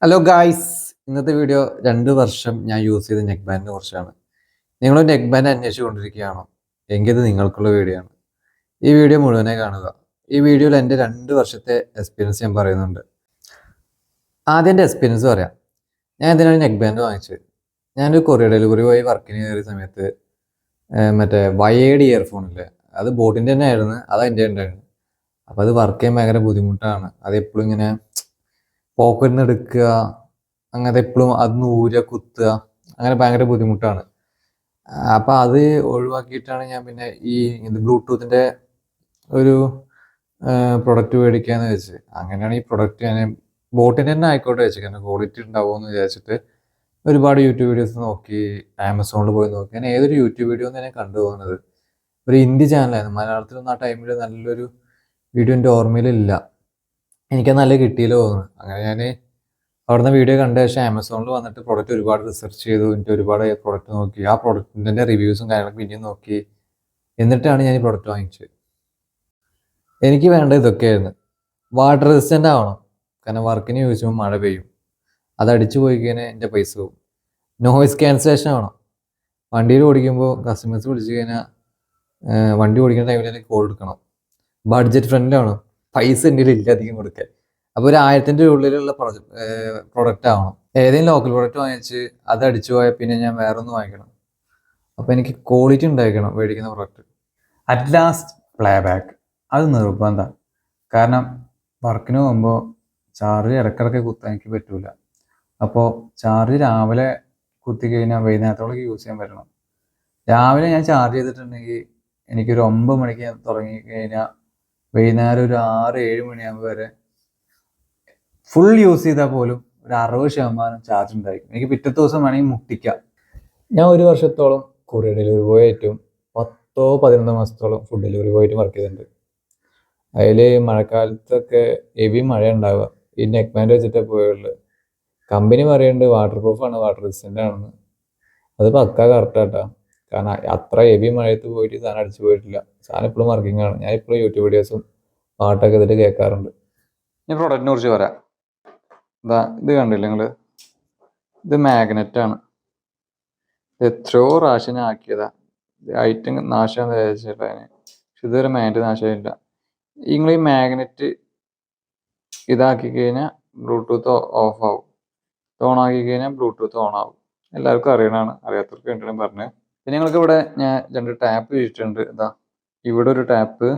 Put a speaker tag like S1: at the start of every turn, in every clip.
S1: Hello guys, ഇന്നത്തെ video 2 വർഷം ഞാൻ യൂസ് ചെയ്ത നെക്ക് ബാൻഡിനെ കുറിച്ചാണ്. നിങ്ങൾ നെക്ക് ബാൻഡ് അന്വേഷിച്ചു കൊണ്ടിരിക്കുകയാണോ? എങ്കിൽ ഇത് നിങ്ങൾക്കുള്ള വീഡിയോ ആണ്. ഈ വീഡിയോ മുഴുവനായി കാണുക. ഈ വീഡിയോയിൽ എൻ്റെ 2 വർഷത്തെ എക്സ്പീരിയൻസ് ഞാൻ പറയുന്നുണ്ട്. ആദ്യം എൻ്റെ എക്സ്പീരിയൻസ് പറയാം. ഞാൻ എന്തിനാണ് നെക്ക് ബാൻഡ് വാങ്ങിച്ചത്? ഞാനൊരു കൊറിയർ ഡെലിവറി പോയി വർക്കിന് കയറിയ സമയത്ത് മറ്റേ വയേർഡ് ഇയർഫോണില്ലേ, അത് ബോട്ടിൻ്റെ തന്നെ ആയിരുന്നു. അത് എൻ്റെ ഉണ്ടായിരുന്നു. അപ്പോൾ അത് വർക്ക് ചെയ്യാൻ ഭയങ്കര ബുദ്ധിമുട്ടാണ്. അത് എപ്പോഴും ഇങ്ങനെ പോക്കറ്റിൽ നിന്ന് എടുക്കുക, അങ്ങനത്തെ എപ്പോഴും അത് ഊരുക, കുത്തുക, അങ്ങനെ ഭയങ്കര ബുദ്ധിമുട്ടാണ്. അപ്പം അത് ഒഴിവാക്കിയിട്ടാണ് ഞാൻ പിന്നെ ഈ ബ്ലൂടൂത്തിൻ്റെ ഒരു പ്രൊഡക്റ്റ് മേടിക്കാമെന്ന് വെച്ച്. അങ്ങനെയാണ് ഈ പ്രൊഡക്റ്റ് ഞാൻ ബോട്ടിൻ്റെ തന്നെ ആയിക്കോട്ടെ വെച്ച്, കാരണം ക്വാളിറ്റി ഉണ്ടാവുമെന്ന് വിചാരിച്ചിട്ട് ഒരുപാട് യൂട്യൂബ് വീഡിയോസ് നോക്കി, ആമസോണിൽ പോയി നോക്കി. ഞാൻ ഏതൊരു യൂട്യൂബ് വീഡിയോ എന്ന് ഞാൻ കണ്ടു പോകുന്നത് ഒരു ഹിന്ദി ചാനലായിരുന്നു. മലയാളത്തിലൊന്നും ആ ടൈമിൽ നല്ലൊരു വീഡിയോ എൻ്റെ ഓർമ്മയിലില്ല. എനിക്കത് നല്ല കിട്ടിയില്ല തോന്നുന്നു. അങ്ങനെ ഞാൻ അവിടുന്ന് വീഡിയോ കണ്ട ശേഷം ആമസോണിൽ വന്നിട്ട് പ്രൊഡക്റ്റ് ഒരുപാട് റിസർച്ച് ചെയ്തു. എനിക്ക് ഒരുപാട് പ്രൊഡക്റ്റ് നോക്കി, ആ പ്രൊഡക്റ്റിൻ്റെ റിവ്യൂസും കാര്യങ്ങളൊക്കെ പിന്നെയും നോക്കി. എന്നിട്ടാണ് ഞാൻ ഈ പ്രൊഡക്റ്റ് വാങ്ങിച്ചത്. എനിക്ക് വേണ്ട ഇതൊക്കെയായിരുന്നു. വാട്ടർ റെസിസ്റ്റൻ്റ് ആവണം, കാരണം വർക്കിന് യൂസ് ചെയ്യുമ്പോൾ മഴ പെയ്യും, അത് അടിച്ചു പോയി കഴിഞ്ഞാൽ എൻ്റെ പൈസ പോകും. നോയിസ് ക്യാൻസലേഷൻ ആവണം, വണ്ടിയിൽ ഓടിക്കുമ്പോൾ കസ്റ്റമേഴ്സ് വിളിച്ചു കഴിഞ്ഞാൽ വണ്ടി ഓടിക്കുന്ന ടൈമിൽ എനിക്ക് കോൾ എടുക്കണം. ബഡ്ജറ്റ് ഫ്രണ്ട്ലി ആവണം, പൈസ എൻ്റെ ഇല്ല അധികം കൊടുക്കാൻ. അപ്പോൾ ഒരു 1000-ൻ്റെ ഉള്ളിലുള്ള പ്രൊഡക്റ്റ് ആവണം. ഏതെങ്കിലും ലോക്കൽ പ്രൊഡക്റ്റ് വാങ്ങിച്ച് അത് അടിച്ചു പോയാൽ പിന്നെ ഞാൻ വേറെ ഒന്ന് വാങ്ങിക്കണം. അപ്പോൾ എനിക്ക് ക്വാളിറ്റി ഉണ്ടായിരിക്കണം മേടിക്കുന്ന product. At last play back, അത് നിർബന്ധമാണ്. കാരണം വർക്കിന് പോകുമ്പോൾ ചാർജ് ഇടയ്ക്കിടയ്ക്ക് കുത്താൻ എനിക്ക് പറ്റൂല. അപ്പോൾ ചാർജ് രാവിലെ കുത്തി കഴിഞ്ഞാൽ വൈകുന്നേരത്തോളം യൂസ് ചെയ്യാൻ പറ്റണം. രാവിലെ ഞാൻ ചാർജ് ചെയ്തിട്ടുണ്ടെങ്കിൽ എനിക്കൊരു 9 മണിക്ക് ഞാൻ തുടങ്ങി കഴിഞ്ഞാൽ വൈകുന്നേരം ഒരു 6-7 മണിയാകുമ്പോൾ വരെ ഫുൾ യൂസ് ചെയ്താൽ പോലും ഒരു 60% ചാർജ് ഉണ്ടായിരിക്കും. എനിക്ക് പിറ്റത്തെ ദിവസം വേണമെങ്കിൽ മുട്ടിക്കാം. ഞാൻ 1 വർഷത്തോളം കൊറിയർ ഡെലിവറി ബോയ് ആയിട്ടും 10-11 മാസത്തോളം ഫുഡ് ഡെലിവറി ബോയ് ആയിട്ടും വർക്ക് ചെയ്തിട്ടുണ്ട്. അതിൽ മഴക്കാലത്തൊക്കെ ഹെവി മഴ ഉണ്ടാവുക. ഈ നെക്ക് ബാൻഡ് വെച്ചിട്ടേ പോയുള്ളൂ. കമ്പനി പറയുന്നുണ്ട് വാട്ടർ പ്രൂഫാണ്, വാട്ടർ റെസിസ്റ്റൻ്റ് ആണെന്ന്. അത് പക്കാ കറക്റ്റാട്ടോ. കാരണം അത്ര ഹെവി മഴയത്ത് പോയിട്ട് സാധനം അടിച്ചു പോയിട്ടില്ല. സാധനം ഇപ്പോഴും വർക്കിംഗ് ആണ്. ഞാൻ ഇപ്പോഴും യൂട്യൂബ് വീഡിയോസും പാട്ടൊക്കെ ഇതിൽ കേൾക്കാറുണ്ട്. ഞാൻ പ്രൊഡക്റ്റിനെ കുറിച്ച് പറയാം. ഇത് കണ്ടില്ല നിങ്ങൾ? ഇത് മാഗ്നറ്റാണ്. എത്രയോ പ്രാവശ്യം ഞാൻ ആക്കിയതാ. ഐറ്റം നാശമെന്ന് വിചാരിച്ചിട്ടതിന്, പക്ഷെ ഇതുവരെ മാഗ്നറ്റ് നാശമില്ല. നിങ്ങൾ ഈ മാഗ്നറ്റ് ഇതാക്കി കഴിഞ്ഞാൽ ബ്ലൂടൂത്ത് ഓഫ് ആവും, ഓൺ ആക്കി കഴിഞ്ഞാൽ ബ്ലൂടൂത്ത് ഓൺ ആവും. എല്ലാവർക്കും അറിയണതാണ്, അറിയാത്തവർക്ക് വേണ്ടിയാണ് പറഞ്ഞത്. പിന്നെ ഞങ്ങൾക്ക് ഇവിടെ ഞാൻ 2 ടാപ്പ് വെച്ചിട്ടുണ്ട്. ഇവിടെ ഒരു ടാപ്പ്,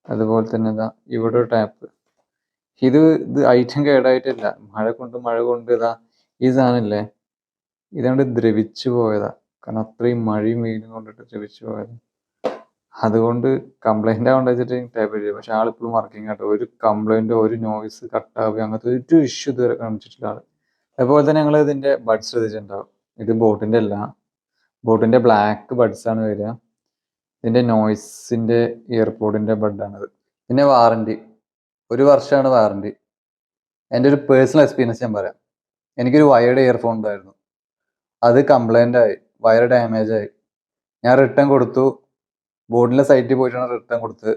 S1: അതുപോലെ തന്നെ ഇവിടെ ഒരു ടാപ്പ്. ഇത് ഐറ്റം കേടായിട്ടില്ല, മഴ കൊണ്ട് ഈ സാധനമില്ലേ, ഇതുകൊണ്ട് ദ്രവിച്ചു പോയതാ. കാരണം അത്രയും മഴയും വെയിലും കൊണ്ടിട്ട് ദ്രവിച്ചു പോയതാ. അതുകൊണ്ട് കംപ്ലൈൻ്റ് ആവേണ്ട വെച്ചിട്ട് ടാപ്പ് ചെയ്തു. പക്ഷെ ആളിപ്പോഴും വർക്കിംഗ് ആട്ടോ. ഒരു കംപ്ലൈൻറ്റോ ഒരു നോയ്സ് കട്ടാവുക അങ്ങനത്തെ ഒരു ഇഷ്യൂ ഇതുവരെ കാണിച്ചിട്ടില്ല ആൾ. അതുപോലെ തന്നെ ഞങ്ങൾ ഇതിൻ്റെ ബഡ്സ് ശ്രദ്ധിച്ചിട്ടുണ്ടാവും. ഇത് ബോട്ടിൻ്റെ അല്ല, ബോട്ടിൻ്റെ ബ്ലാക്ക് ബഡ്സ് ആണ് വരിക. ഇതിൻ്റെ നോയ്സിൻ്റെ ഇയർപോഡിൻ്റെ ബഡാണിത്. പിന്നെ വാറണ്ടി 1 വർഷമാണ് വാറണ്ടി. എൻ്റെ ഒരു പേഴ്സണൽ എക്സ്പീരിയൻസ് ഞാൻ പറയാം. എനിക്കൊരു വയേർഡ് ഇയർഫോൺ ഉണ്ടായിരുന്നു. അത് കംപ്ലൈൻ്റ് ആയി, വയർ ഡാമേജ് ആയി. ഞാൻ റിട്ടേൺ കൊടുത്തു. ബോർഡിലെ സൈറ്റിൽ പോയിട്ടാണ് റിട്ടേൺ കൊടുത്തത്.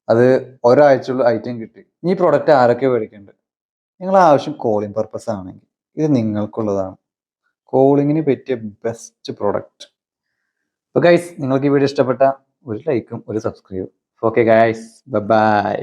S1: അത് ഒരാഴ്ചയുള്ള ഐറ്റം കിട്ടി. ഈ പ്രൊഡക്റ്റ് ആരൊക്കെ മേടിക്കുന്നുണ്ട്? നിങ്ങളെ ആവശ്യം കോളിംഗ് പർപ്പസ് ആണെങ്കിൽ ഇത് നിങ്ങൾക്കുള്ളതാണ്. കോളിങ്ങിന് പറ്റിയ ബെസ്റ്റ് പ്രൊഡക്റ്റ്. അപ്പോൾ ഗൈസ്, നിങ്ങൾക്ക് ഈ വീഡിയോ ഇഷ്ടപ്പെട്ട ഒരു ലൈക്കും ഒരു സബ്സ്ക്രൈബും. Okay guys, by.